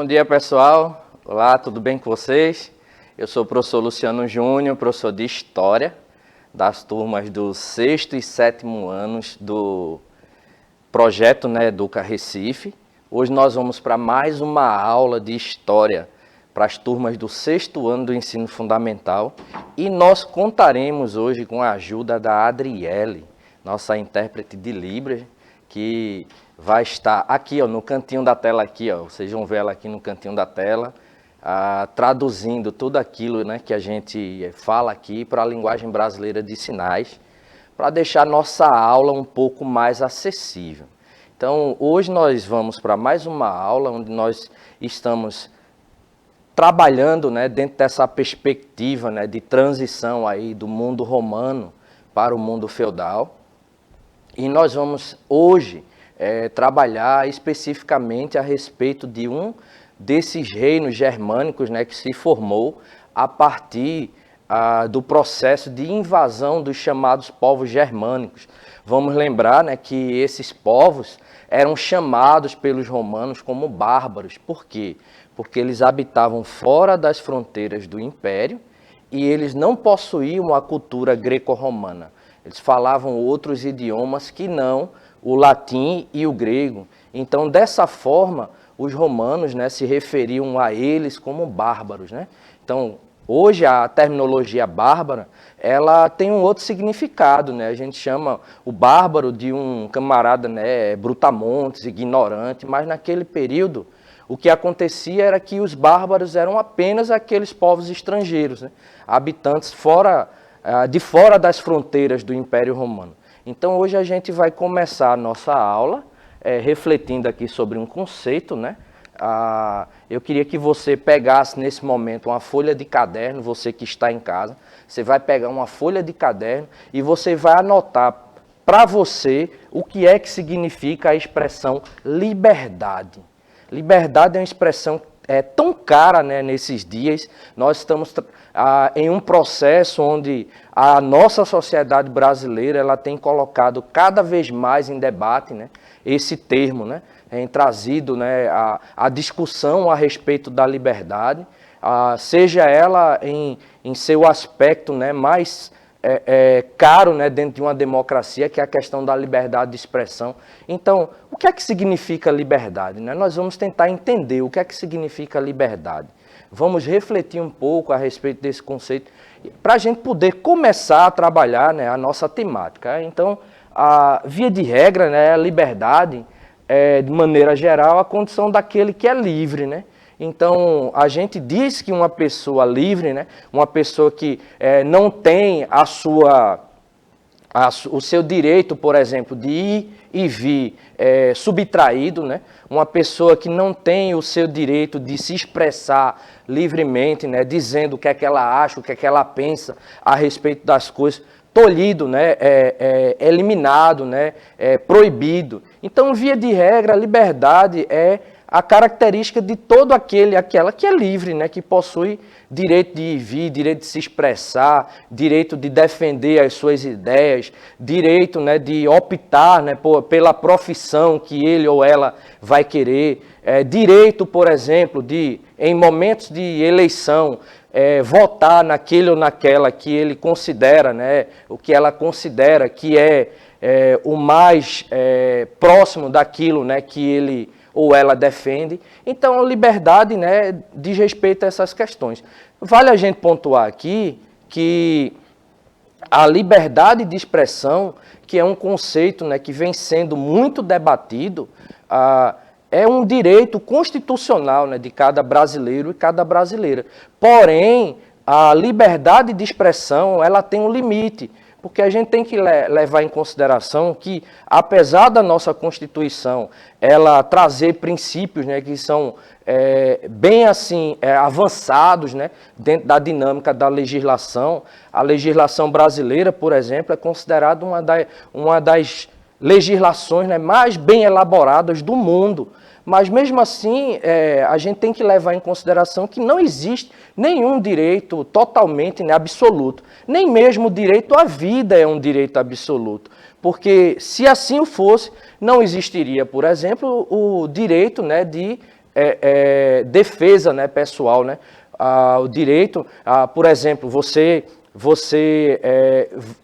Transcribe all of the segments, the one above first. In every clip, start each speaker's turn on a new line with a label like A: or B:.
A: Bom dia, pessoal. Olá, tudo bem com vocês? Eu sou o professor Luciano Júnior, professor de História das turmas do 6º e 7º anos do projeto Educa Recife. Hoje nós vamos para mais uma aula de História para as turmas do 6º ano do ensino fundamental e nós contaremos hoje com a ajuda da Adriele, nossa intérprete de Libras, que vai estar aqui no cantinho da tela, vocês vão ver ela aqui no cantinho da tela, traduzindo tudo aquilo que a gente fala aqui para a linguagem brasileira de sinais, para deixar nossa aula um pouco mais acessível. Então, hoje nós vamos para mais uma aula onde nós estamos trabalhando dentro dessa perspectiva de transição aí do mundo romano para o mundo feudal. E nós vamos hoje trabalhar especificamente a respeito de um desses reinos germânicos que se formou a partir do processo de invasão dos chamados povos germânicos. Vamos lembrar que esses povos eram chamados pelos romanos como bárbaros. Por quê? Porque eles habitavam fora das fronteiras do império e eles não possuíam a cultura greco-romana. Eles falavam outros idiomas que não o latim e o grego. Então, dessa forma, os romanos se referiam a eles como bárbaros. Então, hoje a terminologia bárbara, ela tem um outro significado. A gente chama o bárbaro de um camarada brutamontes, ignorante, mas naquele período o que acontecia era que os bárbaros eram apenas aqueles povos estrangeiros, habitantes de fora das fronteiras do Império Romano. Então, hoje a gente vai começar a nossa aula refletindo aqui sobre um conceito. Eu queria que você pegasse nesse momento uma folha de caderno, você que está em casa, você vai pegar uma folha de caderno e você vai anotar para você o que é que significa a expressão liberdade. Liberdade é uma expressão tão cara nesses dias. Nós estamos em um processo onde a nossa sociedade brasileira ela tem colocado cada vez mais em debate esse termo, tem trazido a discussão a respeito da liberdade, seja ela em seu aspecto mais caro dentro de uma democracia, que é a questão da liberdade de expressão. Então, o que é que significa liberdade? Nós vamos tentar entender o que é que significa liberdade. Vamos refletir um pouco a respeito desse conceito, para a gente poder começar a trabalhar a nossa temática. Então, via de regra, a liberdade é, de maneira geral, a condição daquele que é livre, Então, a gente diz que uma pessoa livre, uma pessoa que não tem o seu direito, por exemplo, de ir e vir subtraído, uma pessoa que não tem o seu direito de se expressar livremente, dizendo o que é que ela acha, o que é que ela pensa a respeito das coisas, tolhido, eliminado, proibido. Então, via de regra, a liberdade é a característica de todo aquela que é livre, que possui direito de ir e vir, direito de se expressar, direito de defender as suas ideias, direito de optar pela profissão que ele ou ela vai querer, direito, por exemplo, de, em momentos de eleição, votar naquele ou naquela que ele considera, o que ela considera que é o mais próximo daquilo que ele ou ela defende. Então, a liberdade diz respeito a essas questões. Vale a gente pontuar aqui que a liberdade de expressão, que é um conceito que vem sendo muito debatido, é um direito constitucional de cada brasileiro e cada brasileira. Porém, a liberdade de expressão ela tem um limite, porque a gente tem que levar em consideração que, apesar da nossa Constituição ela trazer princípios que são bem assim avançados dentro da dinâmica da legislação, a legislação brasileira, por exemplo, é considerada uma das legislações mais bem elaboradas do mundo. Mas, mesmo assim, a gente tem que levar em consideração que não existe nenhum direito totalmente absoluto. Nem mesmo o direito à vida é um direito absoluto. Porque, se assim o fosse, não existiria, por exemplo, o direito de defesa, né, pessoal, né? O direito, por exemplo, você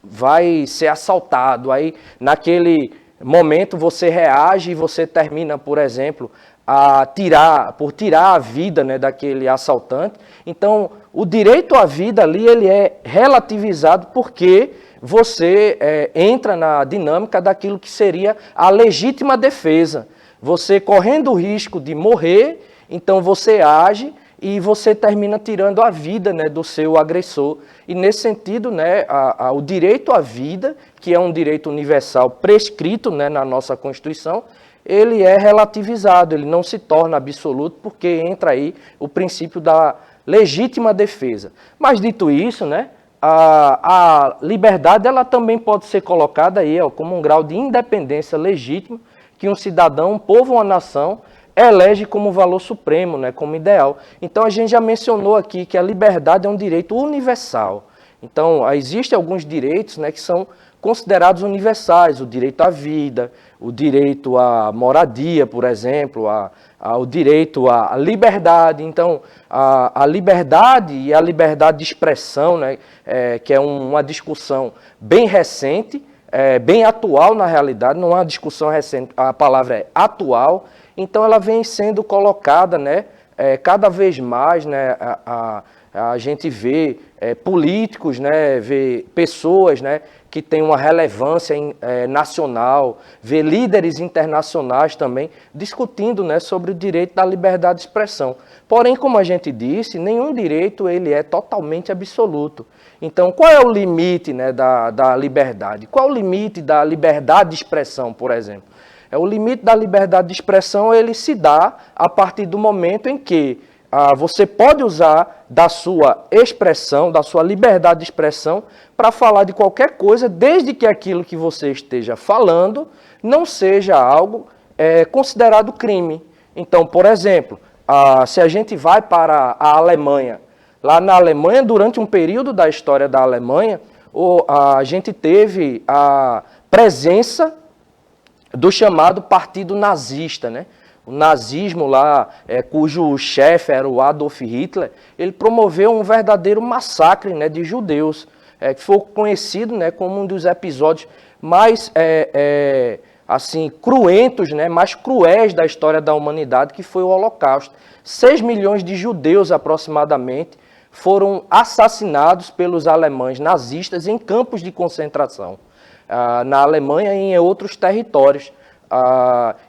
A: vai ser assaltado, aí naquele momento você reage e você termina, por exemplo, por tirar a vida, né, daquele assaltante. Então, o direito à vida ali, ele é relativizado porque você entra na dinâmica daquilo que seria a legítima defesa. Você correndo o risco de morrer, então você age e você termina tirando a vida, né, do seu agressor. E nesse sentido, né, o direito à vida, que é um direito universal prescrito, né, na nossa Constituição, ele é relativizado, ele não se torna absoluto, porque entra aí o princípio da legítima defesa. Mas dito isso, né, a liberdade ela também pode ser colocada aí, como um grau de independência legítimo que um cidadão, um povo, uma nação elege como valor supremo, né, como ideal. Então a gente já mencionou aqui que a liberdade é um direito universal. Então existem alguns direitos, né, que são considerados universais, o direito à vida, o direito à moradia, por exemplo, o direito à liberdade. Então, a liberdade e a liberdade de expressão, né, que é uma discussão bem recente, bem atual na realidade, não é uma discussão recente, a palavra é atual, então ela vem sendo colocada, né, cada vez mais, né, a gente vê políticos, né, vê pessoas, né, que têm uma relevância nacional, vê líderes internacionais também discutindo, né, sobre o direito da liberdade de expressão. Porém, como a gente disse, nenhum direito ele é totalmente absoluto. Então, qual é o limite, né, da liberdade? Qual é o limite da liberdade de expressão, por exemplo? O limite da liberdade de expressão ele se dá a partir do momento em que você pode usar da sua expressão, da sua liberdade de expressão, para falar de qualquer coisa, desde que aquilo que você esteja falando não seja algo considerado crime. Então, por exemplo, se a gente vai para a Alemanha, lá na Alemanha, durante um período da história da Alemanha, a gente teve a presença do chamado Partido Nazista, né? O nazismo lá, cujo chefe era o Adolf Hitler, ele promoveu um verdadeiro massacre, né, de judeus, que foi conhecido, né, como um dos episódios mais assim, cruentos, né, mais cruéis da história da humanidade, que foi o Holocausto. 6 milhões de judeus, aproximadamente, foram assassinados pelos alemães nazistas em campos de concentração, na Alemanha e em outros territórios.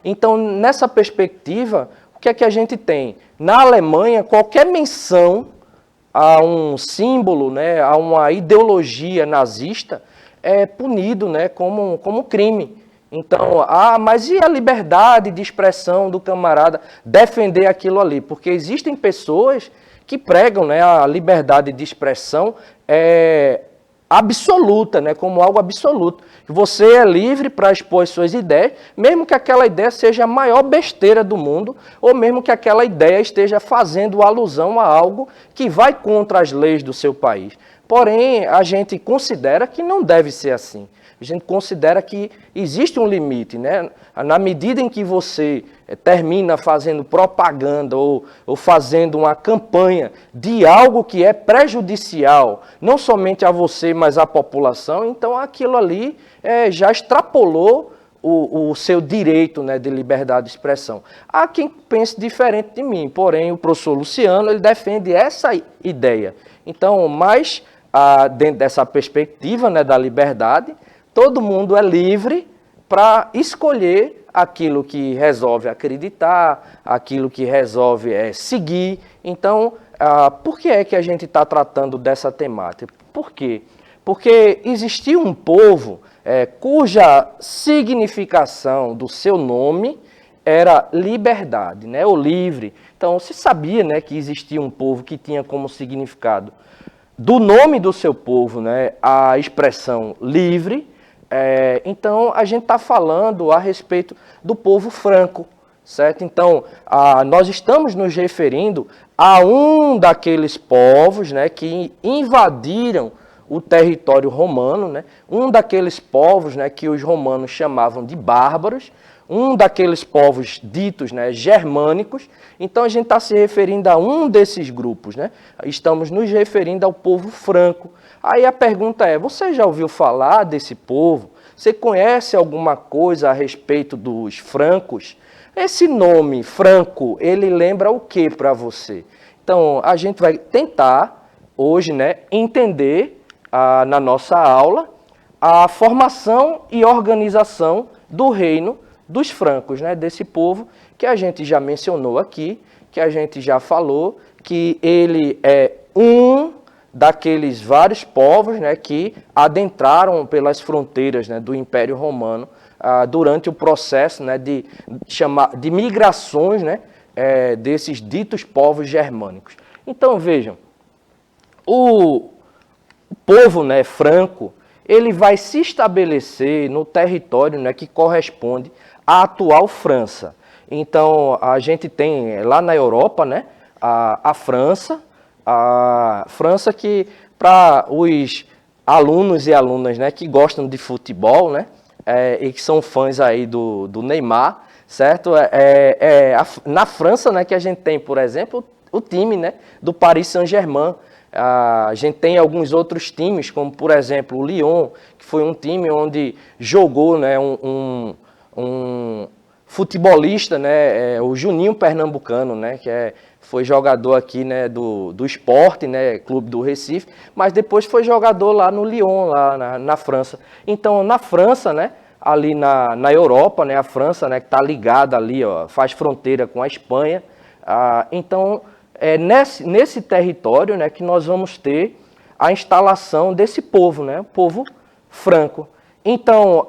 A: Então, nessa perspectiva, o que é que a gente tem? Na Alemanha, qualquer menção a um símbolo, né, a uma ideologia nazista, é punido, né, como crime. Então, mas e a liberdade de expressão do camarada defender aquilo ali? Porque existem pessoas que pregam, né, a liberdade de expressão absoluta, né, como algo absoluto. Você é livre para expor as suas ideias, mesmo que aquela ideia seja a maior besteira do mundo, ou mesmo que aquela ideia esteja fazendo alusão a algo que vai contra as leis do seu país. Porém, a gente considera que não deve ser assim. A gente considera que existe um limite, né? Na medida em que você termina fazendo propaganda ou fazendo uma campanha de algo que é prejudicial, não somente a você, mas à população, então aquilo ali já extrapolou o seu direito, né, de liberdade de expressão. Há quem pense diferente de mim, porém o professor Luciano ele defende essa ideia. Então, mas dentro dessa perspectiva, né, da liberdade, todo mundo é livre para escolher aquilo que resolve acreditar, aquilo que resolve seguir. Então, por que é que a gente está tratando dessa temática? Por quê? Porque existia um povo cuja significação do seu nome era liberdade, né, ou livre. Então, se sabia, né, que existia um povo que tinha como significado do nome do seu povo, né, a expressão livre. Então, a gente está falando a respeito do povo franco, certo? Então, nós estamos nos referindo a um daqueles povos, né, que invadiram o território romano, né, um daqueles povos, né, que os romanos chamavam de bárbaros, um daqueles povos ditos, né, germânicos, então a gente está se referindo a um desses grupos, né? Estamos nos referindo ao povo franco. Aí a pergunta é, você já ouviu falar desse povo? Você conhece alguma coisa a respeito dos francos? Esse nome, franco, ele lembra o que para você? Então, a gente vai tentar, hoje, né, entender na nossa aula a formação e organização do reino dos francos, né, desse povo que a gente já mencionou aqui, que a gente já falou, que ele é um daqueles vários povos, né, que adentraram pelas fronteiras, né, do Império Romano durante o processo, né, de migrações, né, desses ditos povos germânicos. Então, vejam, o povo, né, franco, ele vai se estabelecer no território, né, que corresponde à atual França. Então, a gente tem lá na Europa, né, a França que, para os alunos e alunas, né, que gostam de futebol, né, e que são fãs aí do Neymar, certo? Na França, né, que a gente tem, por exemplo, o time, né, do Paris Saint-Germain. A gente tem alguns outros times, como, por exemplo, o Lyon, que foi um time onde jogou, né, um futebolista, né, o Juninho Pernambucano, né, que foi jogador aqui, né, do Sport, né, clube do Recife, mas depois foi jogador lá no Lyon, lá na França. Então, na França, né, ali na Europa, né, a França, né, que está ligada ali, ó, faz fronteira com a Espanha. Então, é nesse território, né, que nós vamos ter a instalação desse povo, né, o povo franco. Então,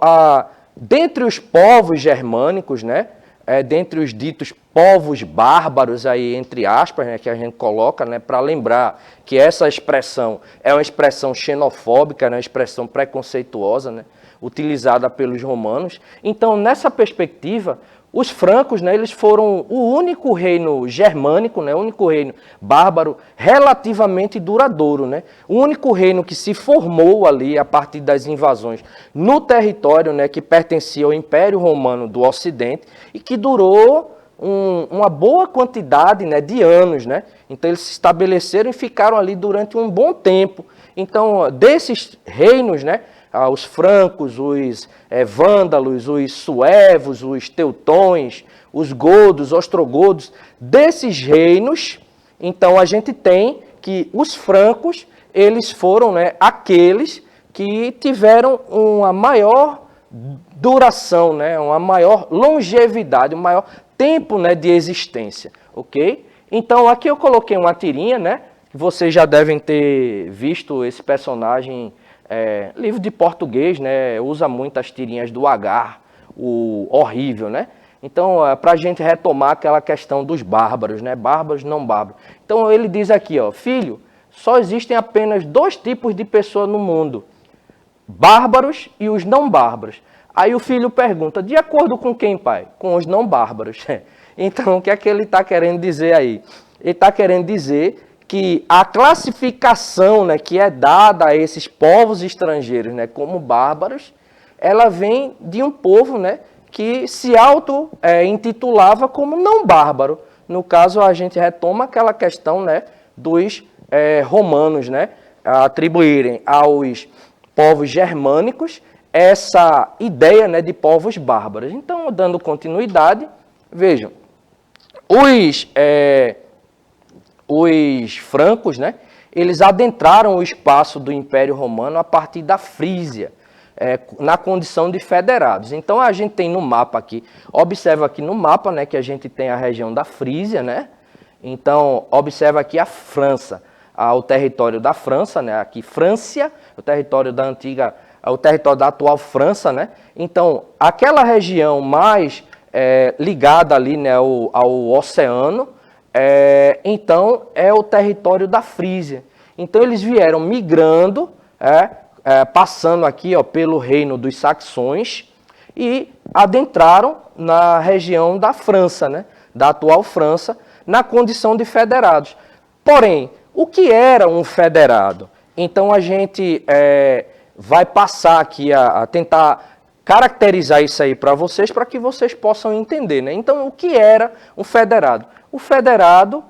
A: dentre os povos germânicos, né, dentre os ditos povos bárbaros, aí, entre aspas, né, que a gente coloca, né, para lembrar que essa expressão é uma expressão xenofóbica, né, uma expressão preconceituosa, né, utilizada pelos romanos. Então, nessa perspectiva, os francos, né, eles foram o único reino germânico, né, o único reino bárbaro relativamente duradouro, né, o único reino que se formou ali a partir das invasões no território, né, que pertencia ao Império Romano do Ocidente e que durou uma boa quantidade, né, de anos, né. Então eles se estabeleceram e ficaram ali durante um bom tempo. Então desses reinos, né, os francos, os vândalos, os suevos, os teutões, os godos, ostrogodos, desses reinos, então a gente tem que os francos, eles foram, né, aqueles que tiveram uma maior duração, né, uma maior longevidade, um maior tempo, né, de existência, ok? Então aqui eu coloquei uma tirinha, né, vocês já devem ter visto esse personagem. Livro de português, né, usa muito as tirinhas do Agar, o horrível, né? Então, para a gente retomar aquela questão dos bárbaros, né? Bárbaros, não bárbaros. Então, ele diz aqui, ó, filho, só existem apenas 2 tipos de pessoa no mundo, bárbaros e os não bárbaros. Aí o filho pergunta, de acordo com quem, pai? Com os não bárbaros. Então, o que é que ele está querendo dizer aí? Ele está querendo dizer que a classificação, né, que é dada a esses povos estrangeiros, né, como bárbaros, ela vem de um povo, né, que se auto-intitulava como não bárbaro. No caso, a gente retoma aquela questão, né, dos romanos, né, atribuírem aos povos germânicos essa ideia, né, de povos bárbaros. Então, dando continuidade, vejam, os francos, né, eles adentraram o espaço do Império Romano a partir da Frísia, na condição de federados. Então a gente tem no mapa aqui, observa aqui no mapa, né, que a gente tem a região da Frísia, né? Então observa aqui a França, o território da França, né? Aqui França, o território da antiga, o território da atual França, né? Então aquela região mais ligada ali, né, ao oceano, então é o território da Frísia. Então eles vieram migrando, passando aqui, ó, pelo reino dos saxões e adentraram na região da França, né, da atual França, na condição de federados. Porém, o que era um federado? Então a gente vai passar aqui a tentar caracterizar isso aí para que vocês possam entender, né? Então, o que era um federado? O federado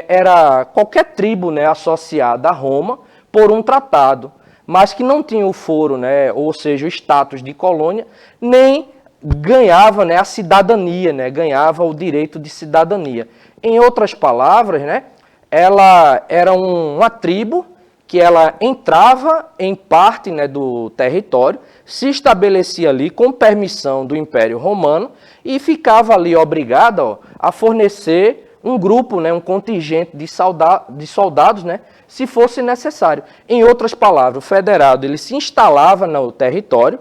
A: era qualquer tribo, né, associada a Roma por um tratado, mas que não tinha o foro, né, ou seja, o status de colônia, nem ganhava, né, a cidadania, né, ganhava o direito de cidadania. Em outras palavras, né, ela era uma tribo que ela entrava em parte, né, do território, se estabelecia ali com permissão do Império Romano e ficava ali obrigada, ó, a fornecer um grupo, né, um contingente de soldados, né, se fosse necessário. Em outras palavras, o federado ele se instalava no território,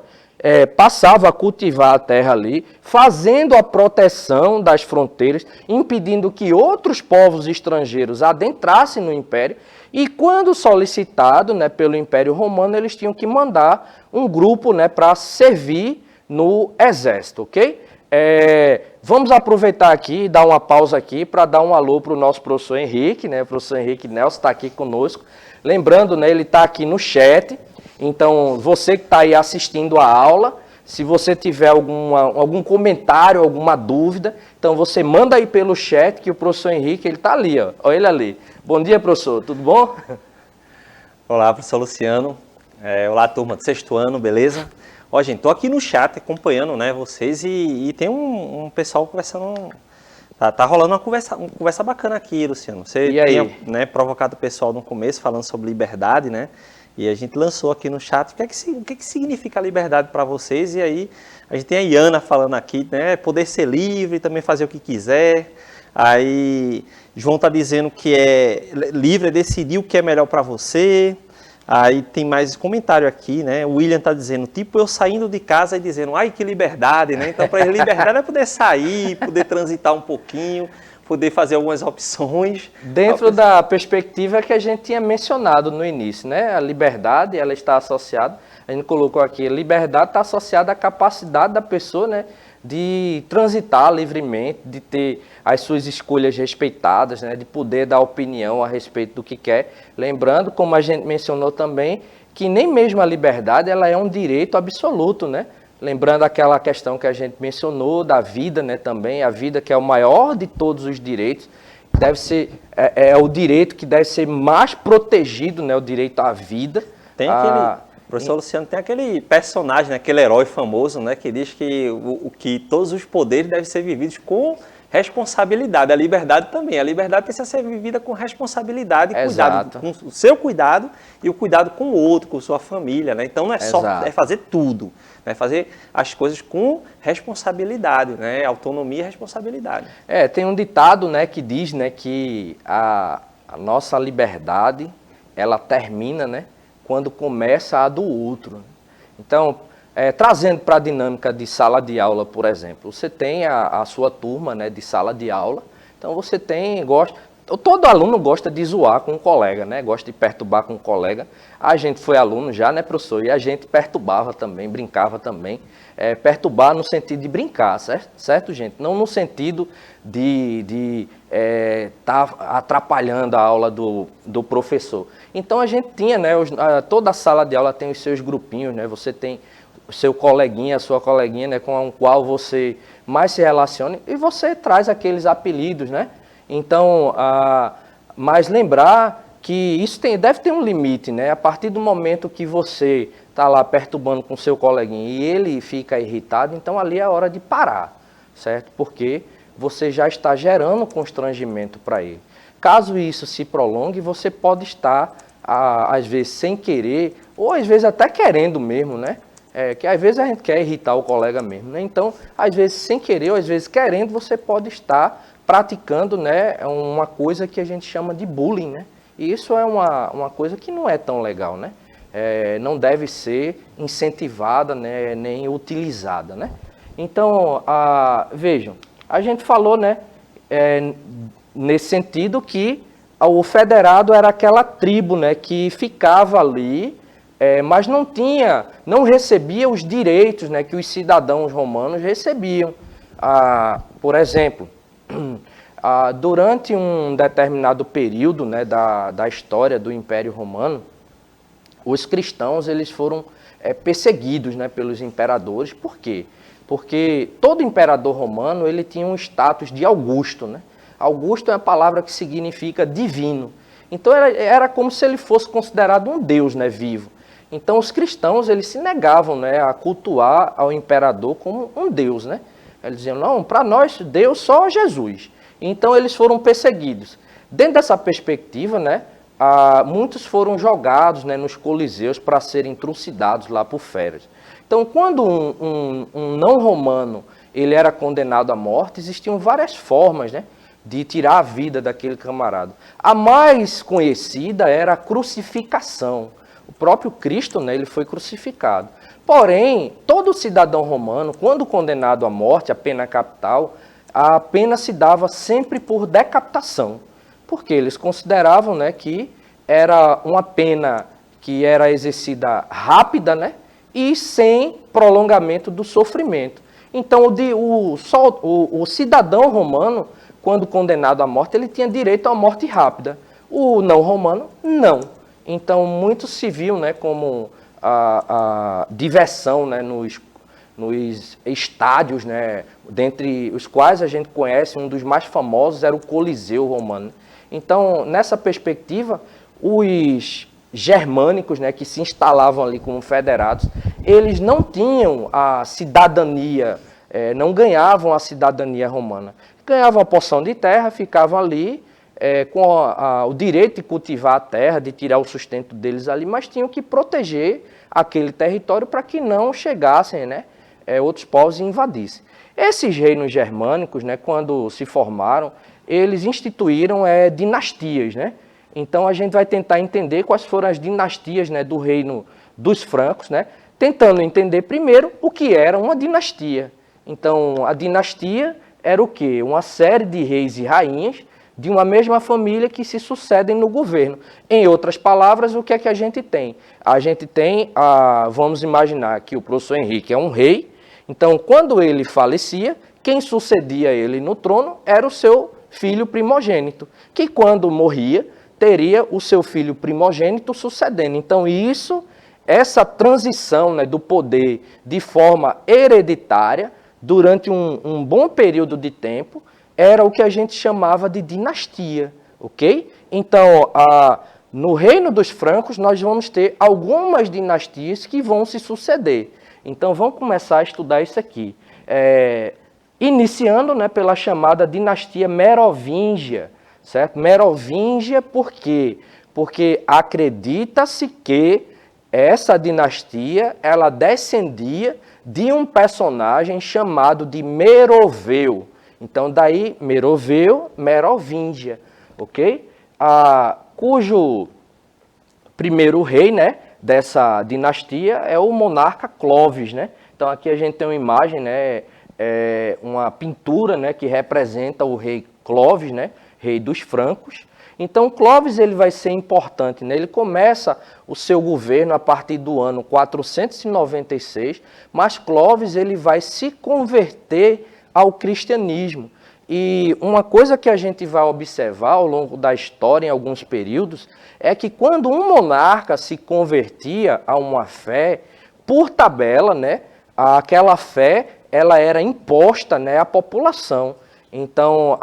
A: passava a cultivar a terra ali, fazendo a proteção das fronteiras, impedindo que outros povos estrangeiros adentrassem no Império, e quando solicitado, né, pelo Império Romano, eles tinham que mandar um grupo, né, para servir no exército, ok? Vamos aproveitar aqui e dar uma pausa aqui para dar um alô para o nosso professor Henrique, né? O professor Henrique Nelson está aqui conosco. Lembrando, né, ele está aqui no chat. Então, você que está aí assistindo a aula, se você tiver algum comentário, alguma dúvida, então você manda aí pelo chat que o professor Henrique, ele está ali, ó. Olha ele ali. Bom dia, professor. Tudo bom?
B: Olá, professor Luciano. Olá, turma do sexto ano, beleza? Ó, gente, tô aqui no chat acompanhando, né, vocês e tem um pessoal conversando. Tá rolando uma conversa bacana aqui, Luciano. Você tinha, né, provocado o pessoal no começo falando sobre liberdade, né? E a gente lançou aqui no chat o que significa liberdade para vocês. E aí a gente tem a Iana falando aqui, né? Poder ser livre, também fazer o que quiser. Aí João está dizendo que livre é decidir o que é melhor para você. Aí tem mais comentário aqui, né? O William está dizendo, tipo eu saindo de casa e dizendo, ai que liberdade, né? Então para ele liberdade é poder sair, poder transitar um pouquinho, poder fazer algumas opções.
A: Dentro da perspectiva que a gente tinha mencionado no início, né? A liberdade, ela está associada, a gente colocou aqui, a liberdade está associada à capacidade da pessoa, né, de transitar livremente, de ter as suas escolhas respeitadas, né, de poder dar opinião a respeito do que quer. Lembrando, como a gente mencionou também, que nem mesmo a liberdade ela é um direito absoluto, né? Lembrando aquela questão que a gente mencionou da vida, né, também, a vida que é o maior de todos os direitos, deve ser, o direito que deve ser mais protegido, né, o direito à vida.
B: Tem professor Luciano, tem aquele personagem, né, aquele herói famoso, né, que diz que todos os poderes devem ser vividos com responsabilidade. A liberdade também. A liberdade precisa ser vivida com responsabilidade e cuidado, com o seu cuidado e o cuidado com o outro, com sua família, né? Então não é só fazer tudo, né? Fazer as coisas com responsabilidade, né? Autonomia e responsabilidade.
A: Tem um ditado, né, que diz, né, que a nossa liberdade ela termina, né, quando começa a do outro. Então, trazendo para a dinâmica de sala de aula, por exemplo, você tem a sua turma, né, de sala de aula, então você todo aluno gosta de zoar com um colega, né, gosta de perturbar com um colega. A gente foi aluno já, né, professor, e a gente perturbava também, brincava também, perturbar no sentido de brincar, certo, gente? Não no sentido de tá atrapalhando a aula do professor. Então a gente tinha, né, toda a sala de aula tem os seus grupinhos, né, você tem o seu coleguinha, a sua coleguinha, né, com o qual você mais se relaciona, e você traz aqueles apelidos, né? Então, mas lembrar que isso deve ter um limite, né? A partir do momento que você está lá perturbando com o seu coleguinha e ele fica irritado, então ali é a hora de parar, certo? Porque você já está gerando constrangimento para ele. Caso isso se prolongue, você pode estar, às vezes, sem querer, ou às vezes até querendo mesmo, né? Que às vezes a gente quer irritar o colega mesmo, né? Então, às vezes sem querer, ou às vezes querendo, você pode estar praticando, né, uma coisa que a gente chama de bullying, né? E isso é uma coisa que não é tão legal, né? Não deve ser incentivada, né, nem utilizada, né? Então, vejam, a gente falou, né, nesse sentido que o federado era aquela tribo, né, que ficava ali, mas não recebia os direitos, né, que os cidadãos romanos recebiam. Por exemplo, durante um determinado período, né, da história do Império Romano, os cristãos eles foram perseguidos, né, pelos imperadores. Por quê? Porque todo imperador romano ele tinha um status de Augusto, né? Augusto é a palavra que significa divino. Então era como se ele fosse considerado um deus, né, vivo. Então os cristãos eles se negavam, né, a cultuar ao imperador como um deus, né? Eles diziam, não, para nós Deus só Jesus. Então eles foram perseguidos. Dentro dessa perspectiva, né, muitos foram jogados, né, nos coliseus para serem trucidados lá por feras. Então quando um não romano ele era condenado à morte, existiam várias formas, né, de tirar a vida daquele camarada. A mais conhecida era a crucificação. O próprio Cristo, né, ele foi crucificado. Porém, todo cidadão romano, quando condenado à morte, a pena capital, a pena se dava sempre por decapitação. Porque eles consideravam, né, que era uma pena que era exercida rápida, né, e sem prolongamento do sofrimento. Então, o cidadão romano, quando condenado à morte, ele tinha direito à morte rápida. O não romano, não. Então, muito se viu, né, como a diversão, né, nos estádios, né, dentre os quais a gente conhece, um dos mais famosos era o Coliseu Romano. Então, nessa perspectiva, os germânicos, né, que se instalavam ali como federados, eles não tinham a cidadania, não ganhavam a cidadania romana. Ganhavam uma porção de terra, ficavam ali com o direito de cultivar a terra, de tirar o sustento deles ali, mas tinham que proteger aquele território para que não chegassem, né, outros povos e invadissem. Esses reinos germânicos, né, quando se formaram, eles instituíram dinastias, né? Então a gente vai tentar entender quais foram as dinastias, né, do reino dos francos, né? Tentando entender primeiro o que era uma dinastia. Então a dinastia era o quê? Uma série de reis e rainhas de uma mesma família que se sucedem no governo. Em outras palavras, o que é que a gente tem? A gente tem, vamos imaginar que o professor Henrique é um rei, então quando ele falecia, quem sucedia ele no trono era o seu filho primogênito, que quando morria, teria o seu filho primogênito sucedendo. Então essa transição, né, do poder de forma hereditária, durante um bom período de tempo, era o que a gente chamava de dinastia, ok? Então, no reino dos francos, nós vamos ter algumas dinastias que vão se suceder. Então, vamos começar a estudar isso aqui. Iniciando, né, pela chamada dinastia merovingia, certo? Merovingia por quê? Porque acredita-se que essa dinastia, ela descendia de um personagem chamado de Meroveu. Então, daí, Meroveu, Merovingia, ok? Cujo primeiro rei, né, dessa dinastia é o monarca Clovis, né? Então, aqui a gente tem uma imagem, né, uma pintura, né, que representa o rei Clovis, né, rei dos francos. Então, Clovis ele vai ser importante, né? Ele começa o seu governo a partir do ano 496, mas Clovis ele vai se converter ao cristianismo. E uma coisa que a gente vai observar ao longo da história, em alguns períodos, é que quando um monarca se convertia a uma fé, por tabela, né, aquela fé ela era imposta, né, à população. Então,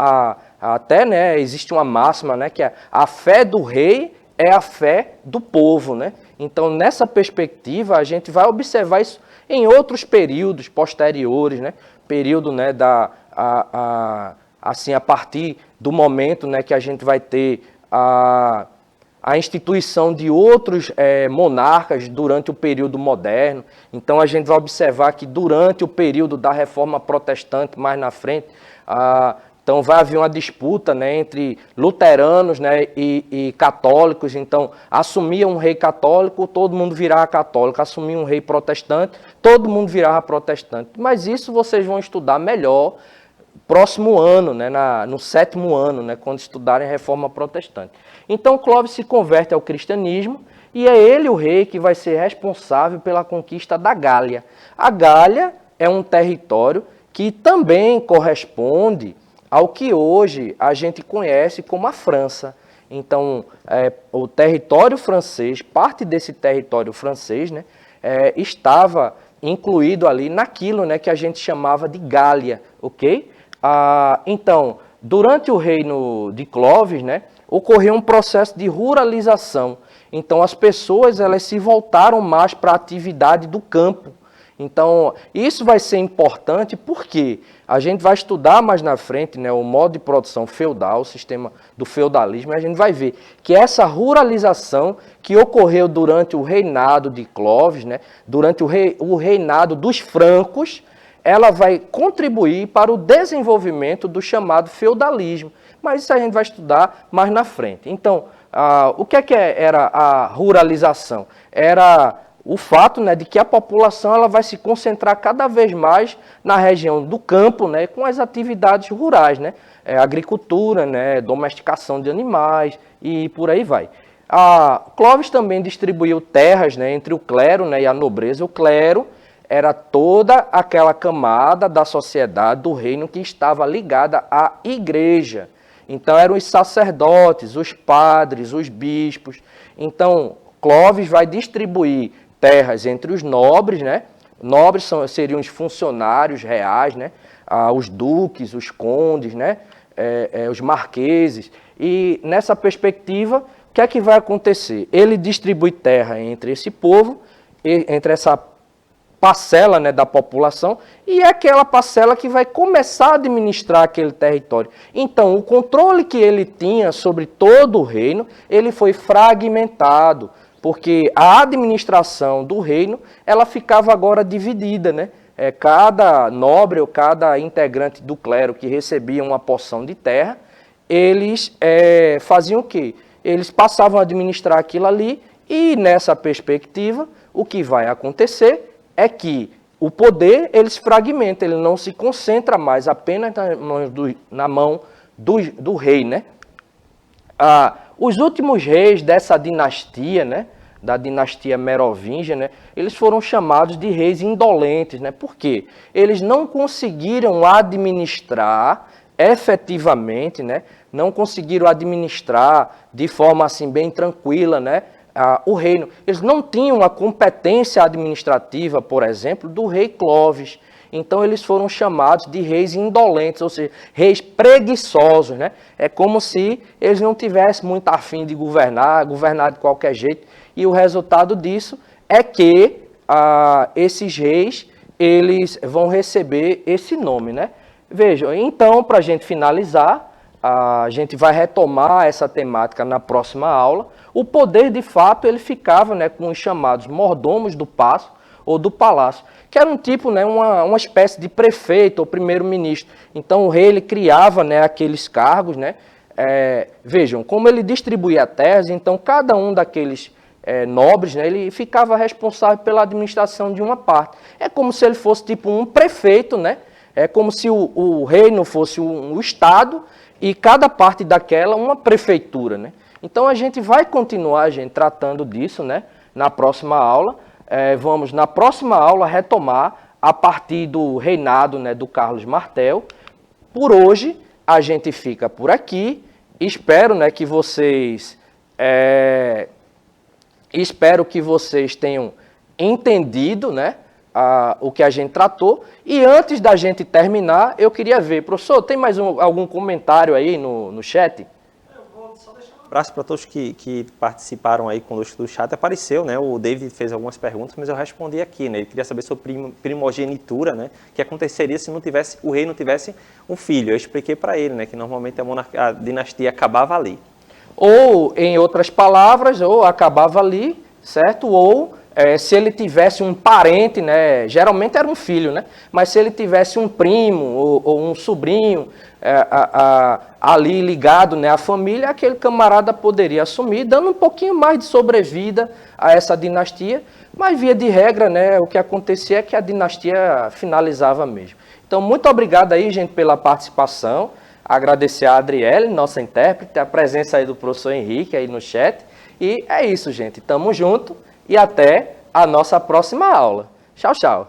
A: até, né, existe uma máxima, né, que a fé do rei é a fé do povo, né? Então, nessa perspectiva, a gente vai observar isso em outros períodos posteriores, né? Período, né, assim, a partir do momento, né, que a gente vai ter a instituição de outros monarcas durante o período moderno. Então, a gente vai observar que durante o período da Reforma Protestante, mais na frente, então vai haver uma disputa, né, entre luteranos, né, e católicos. Então, assumia um rei católico, todo mundo virava católico. Assumia um rei protestante, todo mundo virava protestante. Mas isso vocês vão estudar melhor próximo ano, né, no 7º ano, né, quando estudarem a Reforma Protestante. Então, Clovis se converte ao cristianismo e é ele o rei que vai ser responsável pela conquista da Gália. A Gália é um território que também corresponde ao que hoje a gente conhece como a França. Então, o território francês, parte desse território francês, né, estava incluído ali naquilo, né, que a gente chamava de Gália, ok? Então, durante o reino de Clovis, né, ocorreu um processo de ruralização. Então, as pessoas elas se voltaram mais para a atividade do campo. Então, isso vai ser importante porque a gente vai estudar mais na frente, né, o modo de produção feudal, o sistema do feudalismo, e a gente vai ver que essa ruralização que ocorreu durante o reinado de Clovis, né, durante o reinado dos francos, ela vai contribuir para o desenvolvimento do chamado feudalismo. Mas isso a gente vai estudar mais na frente. Então, o que era a ruralização? Era o fato, né, de que a população ela vai se concentrar cada vez mais na região do campo, né, com as atividades rurais, né, agricultura, né, domesticação de animais e por aí vai. Clovis também distribuiu terras, né, entre o clero, né, e a nobreza. O clero era toda aquela camada da sociedade, do reino que estava ligada à igreja. Então eram os sacerdotes, os padres, os bispos. Então Clovis vai distribuir terras entre os nobres, né? Nobres seriam os funcionários reais, né? Os duques, os condes, né? Os marqueses. E nessa perspectiva, o que é que vai acontecer? Ele distribui terra entre esse povo, entre essa parcela, né, da população, e é aquela parcela que vai começar a administrar aquele território. Então, o controle que ele tinha sobre todo o reino, ele foi fragmentado, porque a administração do reino, ela ficava agora dividida, né? Cada nobre ou cada integrante do clero que recebia uma porção de terra, eles faziam o quê? Eles passavam a administrar aquilo ali, e nessa perspectiva, o que vai acontecer é que o poder ele se fragmenta, ele não se concentra mais apenas na mão do rei, né? Os últimos reis dessa dinastia, né, da dinastia merovingia, né, eles foram chamados de reis indolentes, né? Por quê? Eles não conseguiram administrar efetivamente, né? Não conseguiram administrar de forma assim bem tranquila, né? O reino. Eles não tinham a competência administrativa, por exemplo, do rei Clovis. Então eles foram chamados de reis indolentes, ou seja, reis preguiçosos, né? É como se eles não tivessem muito afim de governar de qualquer jeito. E o resultado disso é que esses reis eles vão receber esse nome, né? Vejam, então, para a gente finalizar, a gente vai retomar essa temática na próxima aula. O poder, de fato, ele ficava, né, com os chamados mordomos do paço ou do palácio, que era um tipo, né, uma espécie de prefeito ou primeiro-ministro. Então, o rei ele criava, né, aqueles cargos. Né, vejam, como ele distribuía terras, então cada um daqueles nobres, né, ele ficava responsável pela administração de uma parte. É como se ele fosse tipo um prefeito, né? É como se o reino fosse um estado e cada parte daquela uma prefeitura, né? Então a gente vai continuar, gente, tratando disso, né, na próxima aula. Vamos, na próxima aula, retomar a partir do reinado, né, do Carlos Martel. Por hoje, a gente fica por aqui. Espero, né, que vocês tenham entendido, né, o que a gente tratou. E antes da gente terminar, eu queria ver, professor, tem mais algum comentário aí no chat?
B: Eu vou só deixar um abraço para todos que participaram aí conosco do chat. Apareceu, né? O David fez algumas perguntas, mas eu respondi aqui, né? Ele queria saber sobre primogenitura, né? O que aconteceria se o rei não tivesse um filho. Eu expliquei para ele, né? Que normalmente a dinastia acabava ali.
A: Ou, em outras palavras, ou acabava ali, certo? Ou se ele tivesse um parente, né? Geralmente era um filho, né? Mas se ele tivesse um primo ou um sobrinho ali ligado, né, à família, aquele camarada poderia assumir, dando um pouquinho mais de sobrevida a essa dinastia. Mas, via de regra, né, o que acontecia é que a dinastia finalizava mesmo. Então, muito obrigado aí, gente, pela participação. Agradecer a Adriele, nossa intérprete, a presença aí do professor Henrique aí no chat. E é isso, gente. Tamo junto e até a nossa próxima aula. Tchau, tchau.